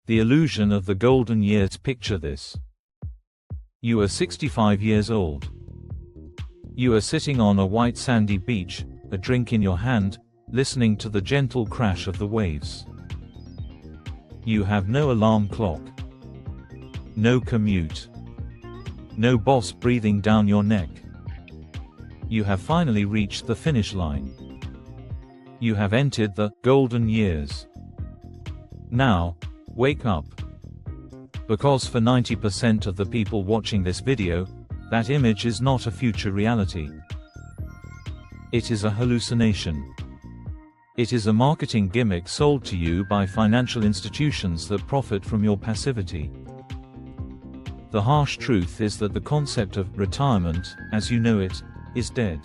The illusion of the golden years. Picture this. You are 65 years old. You are sitting on a white sandy beach, a drink in your hand, listening to the gentle crash of the waves. You have no alarm clock. No commute. No boss breathing down your neck. You have finally reached the finish line. You have entered the golden years. Now, wake up. Because for 90% of the people watching this video, that image is not a future reality. It is a hallucination. It is a marketing gimmick sold to you by financial institutions that profit from your passivity. The harsh truth is that the concept of retirement, as you know it, is dead.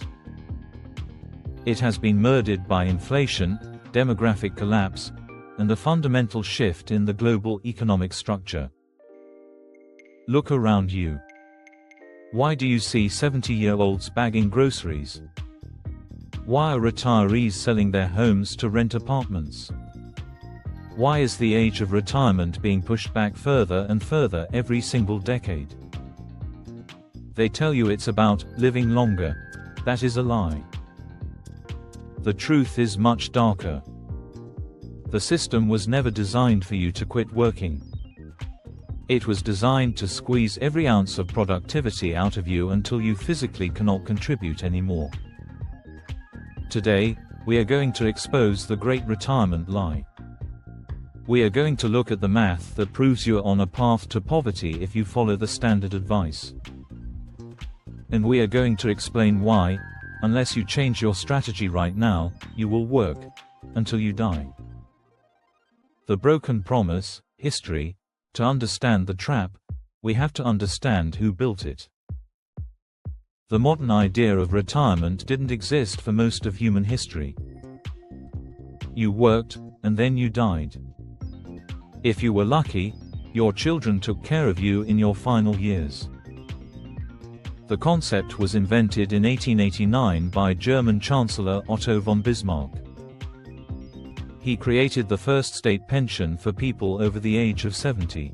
It has been murdered by inflation, demographic collapse, and a fundamental shift in the global economic structure. Look around you. Why do you see 70-year-olds bagging groceries? Why are retirees selling their homes to rent apartments? Why is the age of retirement being pushed back further and further every single decade? They tell you it's about living longer. That is a lie. The truth is much darker. The system was never designed for you to quit working. It was designed to squeeze every ounce of productivity out of you until you physically cannot contribute anymore. Today, we are going to expose the great retirement lie. We are going to look at the math that proves you are on a path to poverty if you follow the standard advice. And we are going to explain why, unless you change your strategy right now, you will work until you die. The broken promise, history. To understand the trap, we have to understand who built it. The modern idea of retirement didn't exist for most of human history. You worked, and then you died. If you were lucky, your children took care of you in your final years. The concept was invented in 1889 by German Chancellor Otto von Bismarck. He created the first state pension for people over the age of 70.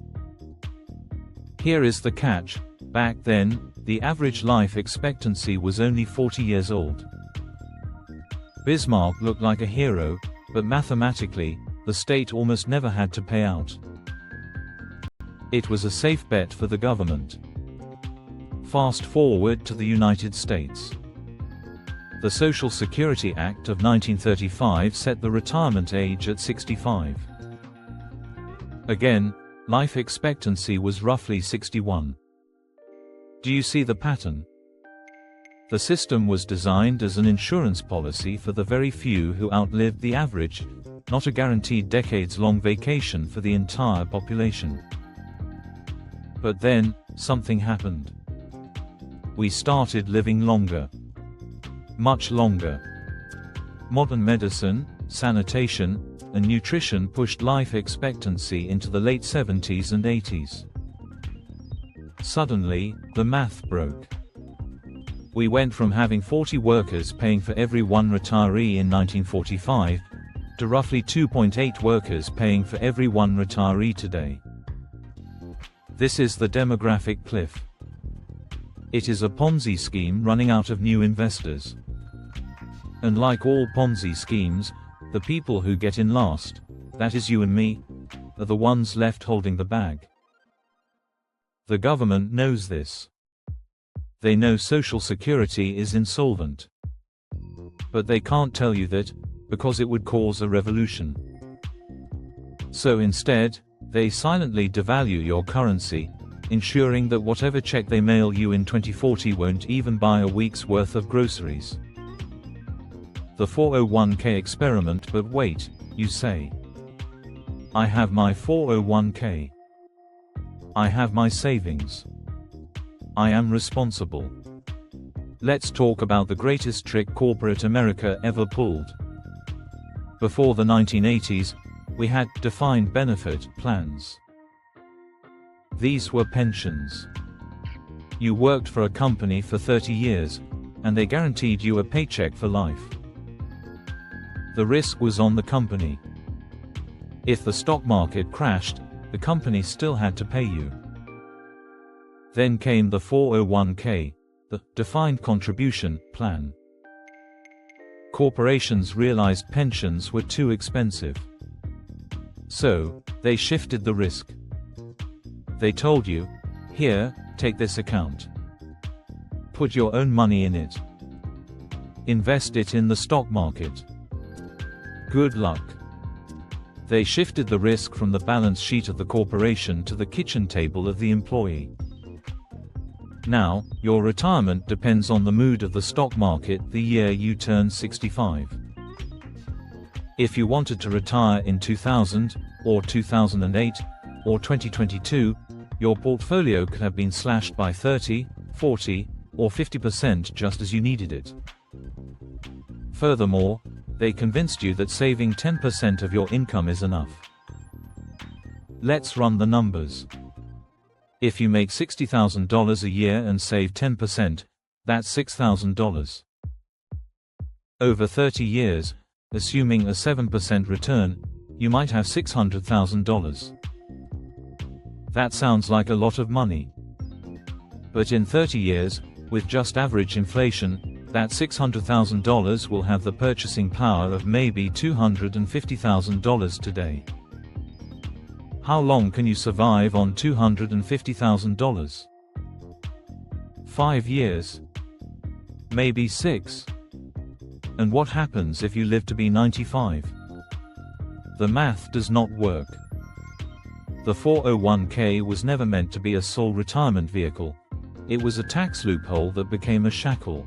Here is the catch: back then, the average life expectancy was only 40 years old. Bismarck looked like a hero, but mathematically, the state almost never had to pay out. It was a safe bet for the government. Fast forward to the United States. The Social Security Act of 1935 set the retirement age at 65. Again, life expectancy was roughly 61. Do you see the pattern? The system was designed as an insurance policy for the very few who outlived the average, not a guaranteed decades-long vacation for the entire population. But then, something happened. We started living longer. Much longer. Modern medicine, sanitation, and nutrition pushed life expectancy into the late 70s and 80s. Suddenly, the math broke. We went from having 40 workers paying for every one retiree in 1945, to roughly 2.8 workers paying for every one retiree today. This is the demographic cliff. It is a Ponzi scheme running out of new investors. And like all Ponzi schemes, the people who get in last, that is you and me, are the ones left holding the bag. The government knows this. They know Social Security is insolvent. But they can't tell you that, because it would cause a revolution. So instead, they silently devalue your currency, ensuring that whatever check they mail you in 2040 won't even buy a week's worth of groceries. The 401k experiment. But wait, you say. I have my 401k. I have my savings. I am responsible. Let's talk about the greatest trick corporate America ever pulled. Before the 1980s, we had defined benefit plans. These were pensions. You worked for a company for 30 years, and they guaranteed you a paycheck for life. The risk was on the company. If the stock market crashed, the company still had to pay you. Then came the 401k, the defined contribution plan. Corporations realized pensions were too expensive. So, they shifted the risk. They told you, here, take this account. Put your own money in it. Invest it in the stock market. Good luck. They shifted the risk from the balance sheet of the corporation to the kitchen table of the employee. Now, your retirement depends on the mood of the stock market the year you turn 65. If you wanted to retire in 2000, or 2008, or 2022, your portfolio could have been slashed by 30, 40, or 50% just as you needed it. Furthermore, they convinced you that saving 10% of your income is enough. Let's run the numbers. If you make $60,000 a year and save 10%, that's $6,000. Over 30 years, assuming a 7% return, you might have $600,000. That sounds like a lot of money. But in 30 years, with just average inflation, that $600,000 will have the purchasing power of maybe $250,000 today. How long can you survive on $250,000? 5 years? Maybe 6? And what happens if you live to be 95? The math does not work. The 401k was never meant to be a sole retirement vehicle. It was a tax loophole that became a shackle.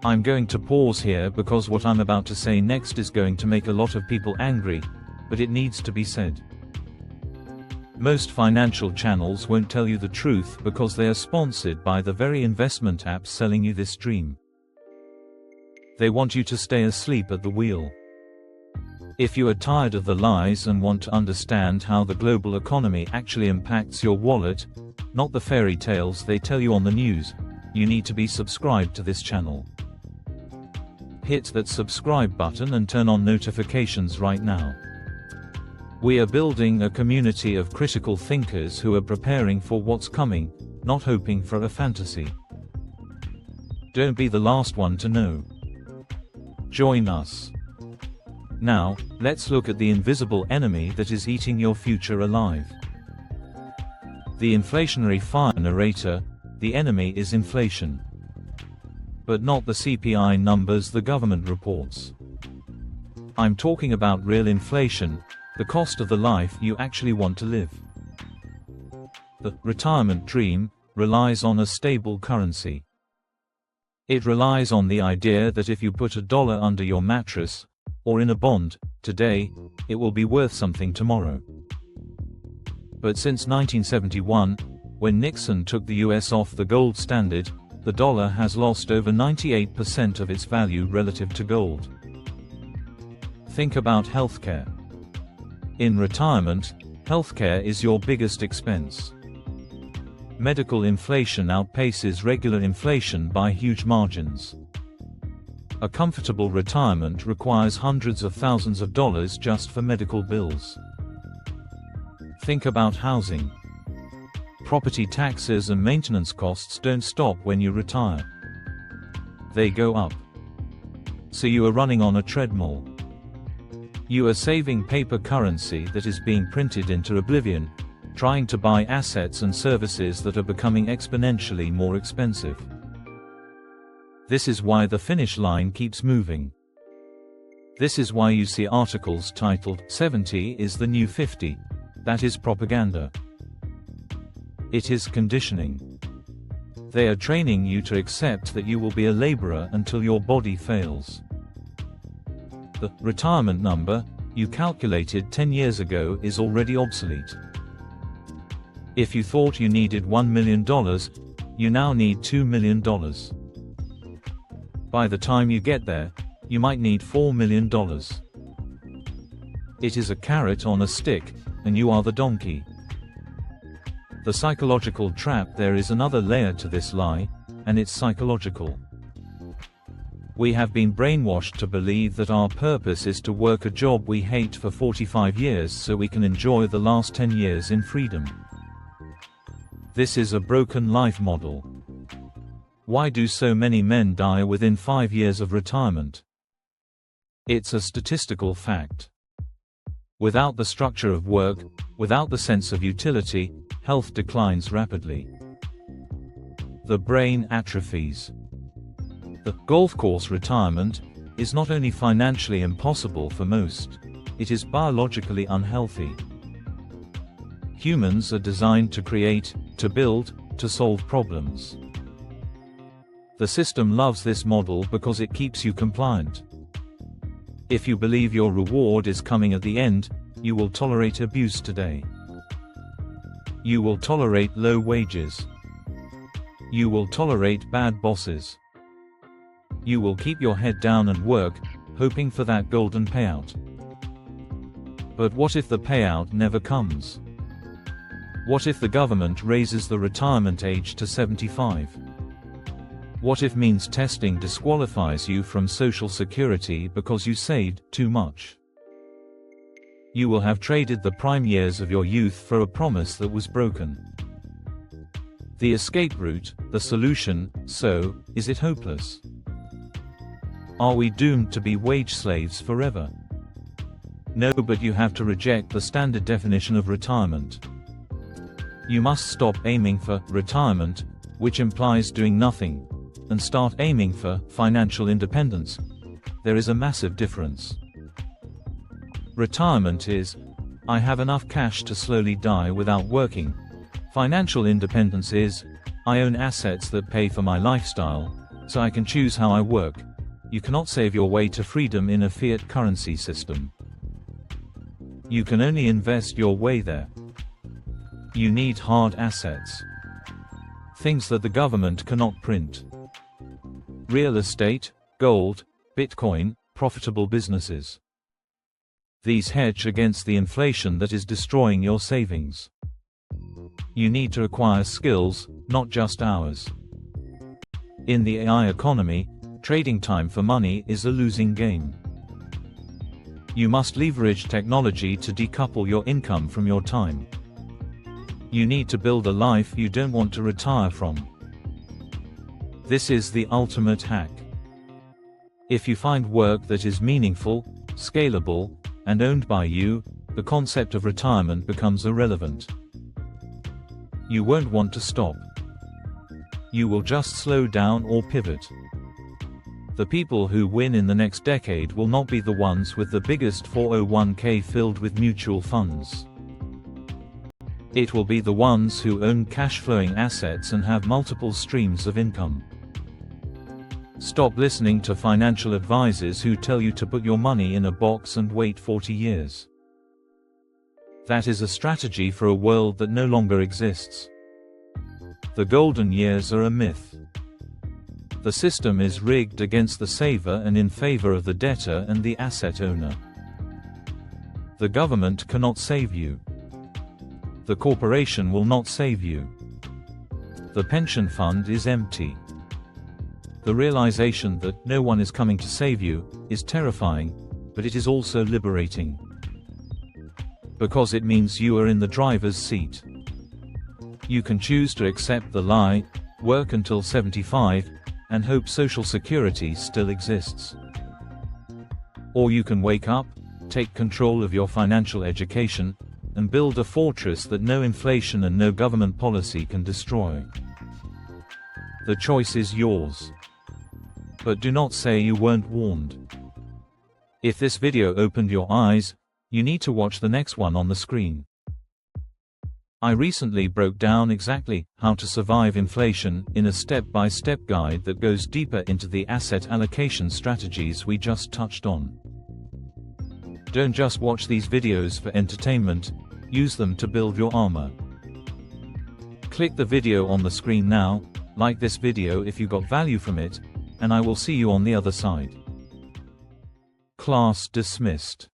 I'm going to pause here because what I'm about to say next is going to make a lot of people angry, but it needs to be said. Most financial channels won't tell you the truth because they are sponsored by the very investment apps selling you this dream. They want you to stay asleep at the wheel. If you are tired of the lies and want to understand how the global economy actually impacts your wallet, not the fairy tales they tell you on the news, you need to be subscribed to this channel. Hit that subscribe button and turn on notifications right now. We are building a community of critical thinkers who are preparing for what's coming, not hoping for a fantasy. Don't be the last one to know. Join us. Now, let's look at the invisible enemy that is eating your future alive. The inflationary fire narrator, the enemy is inflation. But not the CPI numbers the government reports. I'm talking about real inflation, the cost of the life you actually want to live. The retirement dream relies on a stable currency. It relies on the idea that if you put $1 under your mattress, or in a bond, today, it will be worth something tomorrow. But since 1971, when Nixon took the US off the gold standard, the dollar has lost over 98% of its value relative to gold. Think about healthcare. In retirement, healthcare is your biggest expense. Medical inflation outpaces regular inflation by huge margins. A comfortable retirement requires hundreds of thousands of dollars just for medical bills. Think about housing. Property taxes and maintenance costs don't stop when you retire. They go up. So you are running on a treadmill. You are saving paper currency that is being printed into oblivion, trying to buy assets and services that are becoming exponentially more expensive. This is why the finish line keeps moving. This is why you see articles titled, 70 is the new 50. That is propaganda. It is conditioning. They are training you to accept that you will be a laborer until your body fails. The retirement number you calculated 10 years ago is already obsolete. If you thought you needed $1 million, you now need $2 million. By the time you get there, you might need $4 million. It is a carrot on a stick, and you are the donkey. The psychological trap. There is another layer to this lie, and it's psychological. We have been brainwashed to believe that our purpose is to work a job we hate for 45 years so we can enjoy the last 10 years in freedom. This is a broken life model. Why do so many men die within 5 years of retirement? It's a statistical fact. Without the structure of work, without the sense of utility, health declines rapidly. The brain atrophies. The golf course retirement is not only financially impossible for most, it is biologically unhealthy. Humans are designed to create, to build, to solve problems. The system loves this model because it keeps you compliant. If you believe your reward is coming at the end, you will tolerate abuse today. You will tolerate low wages. You will tolerate bad bosses. You will keep your head down and work, hoping for that golden payout. But what if the payout never comes? What if the government raises the retirement age to 75? What if means testing disqualifies you from Social Security because you saved too much? You will have traded the prime years of your youth for a promise that was broken. The escape route, the solution, so, is it hopeless? Are we doomed to be wage slaves forever? No, but you have to reject the standard definition of retirement. You must stop aiming for retirement, which implies doing nothing, and start aiming for financial independence. There is a massive difference. Retirement is, I have enough cash to slowly die without working. Financial independence is, I own assets that pay for my lifestyle, so I can choose how I work. You cannot save your way to freedom in a fiat currency system. You can only invest your way there. You need hard assets. Things that the government cannot print. Real estate, gold, Bitcoin, profitable businesses. These hedge against the inflation that is destroying your savings. You need to acquire skills, not just hours. In the AI economy, trading time for money is a losing game. You must leverage technology to decouple your income from your time. You need to build a life you don't want to retire from. This is the ultimate hack. If you find work that is meaningful, scalable, and owned by you, the concept of retirement becomes irrelevant. You won't want to stop. You will just slow down or pivot. The people who win in the next decade will not be the ones with the biggest 401k filled with mutual funds. It will be the ones who own cash-flowing assets and have multiple streams of income. Stop listening to financial advisors who tell you to put your money in a box and wait 40 years. That is a strategy for a world that no longer exists. The golden years are a myth. The system is rigged against the saver and in favor of the debtor and the asset owner. The government cannot save you. The corporation will not save you. The pension fund is empty. The realization that no one is coming to save you is terrifying, but it is also liberating. Because it means you are in the driver's seat. You can choose to accept the lie, work until 75, and hope Social Security still exists. Or you can wake up, take control of your financial education, and build a fortress that no inflation and no government policy can destroy. The choice is yours. But do not say you weren't warned. If this video opened your eyes, you need to watch the next one on the screen. I recently broke down exactly how to survive inflation in a step-by-step guide that goes deeper into the asset allocation strategies we just touched on. Don't just watch these videos for entertainment, use them to build your armor. Click the video on the screen now, like this video if you got value from it, and I will see you on the other side. Class dismissed.